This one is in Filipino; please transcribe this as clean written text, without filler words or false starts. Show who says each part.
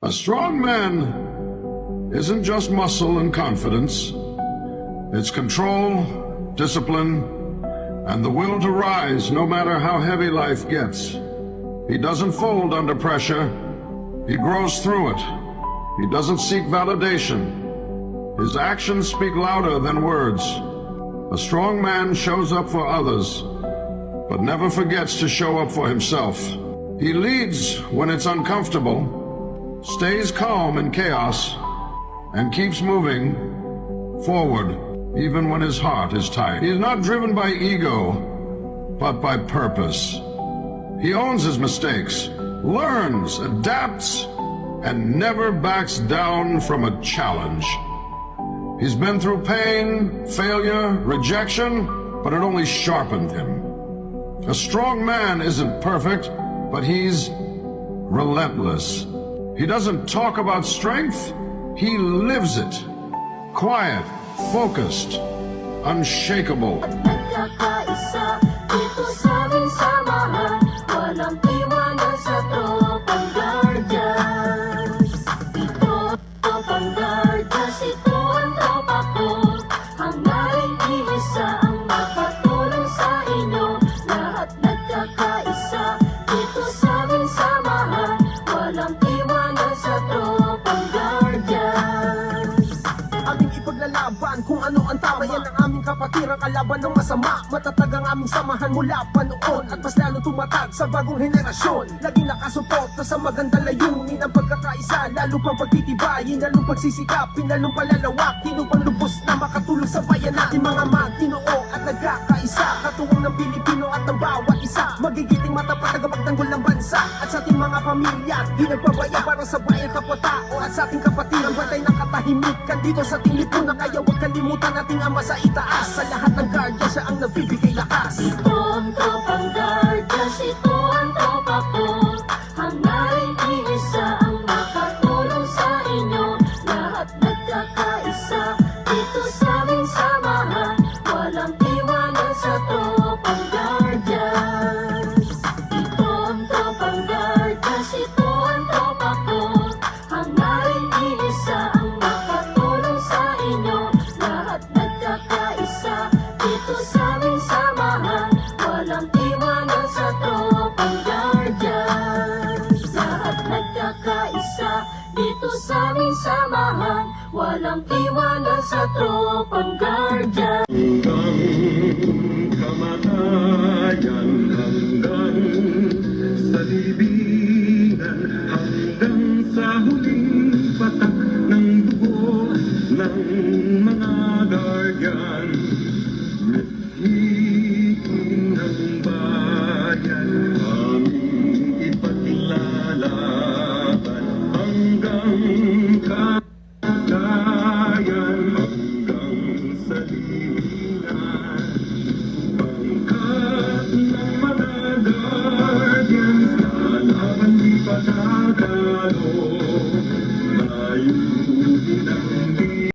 Speaker 1: A strong man isn't just muscle and confidence. It's control, discipline, and the will to rise no matter how heavy life gets. He doesn't fold under pressure. He grows through it. He doesn't seek validation. His actions speak louder than words. A strong man shows up for others, but never forgets to show up for himself. He leads when it's uncomfortable, stays calm in chaos, and keeps moving forward even when his heart is tight. He's not driven by ego, but by purpose. He owns his mistakes, learns, adapts, and never backs down from a challenge. He's been through pain, failure, rejection, but it only sharpened him. A strong man isn't perfect, but he's relentless. He doesn't talk about strength, he lives it. Quiet, focused, unshakable.
Speaker 2: Nagkakaisa dito sa aming samahan, walang iwanan sa tropang Guardians. Ito tropang Guardians, ito ang tropa ko. Hanggang iisa ang makatulong sa inyo. Lahat nagkakaisa dito sa aming samahan, walang iwanan sa tropang Guardians.
Speaker 3: Aming ipaglalaban kung ano ang tama, yan ang aming kapatiran, kalaban ng masama. Matatag ang aming samahan mula pa noon, at mas lalo tumatag sa bagong henerasyon. Laging nakasuporta sa magandang layunin ang pagkakaisa, lalo pang pagtitibayin, lalong pagsisikapin, lalong palalawakin upang lubos na makatulong sa bayan natin. Mga magtinoo at nagkakaisa, katuwang ng Pilipino at ng bawat isa. Magigiting matapat na magtanggol ng bansa at sa ating mga pamilya, di nagpabaya para sa bayan kapwa-tao at sa ating kapatiran. Bantay ng katahimikan dito sa ating lipunan, kaya huwag kalimutan ating ama sa itaas. Sa lahat ng Guardian, siya ang nagbibigay lakas.
Speaker 2: Ito ang tropang Guardians, ito ang tropa ko. Hanggang iisa ang makatulong sa inyo. Lahat nagkakaisa dito sa aming samahan, walang iwanan sa tropang Guardians. Ito ang tropang Guardians, ito ang tropa ko. Hanggang iisa ang makatulong sa inyo. Lahat nagkakaisa dito sa aming samahan, walang iwanan sa tropang Guardians. Lahat nagkakaisa dito sa aming samahan, walang iwanan sa tropang Guardians.
Speaker 4: Hanggang kamatayan, hanggang sa libingan, hanggang sa huling patak ng dugo ng mga Guardian. Hihing ng bayan, aming ipaglalaban hanggang kagayan, hanggang sa libingan. Pangkat ng mga Guardians, kalaban di patay.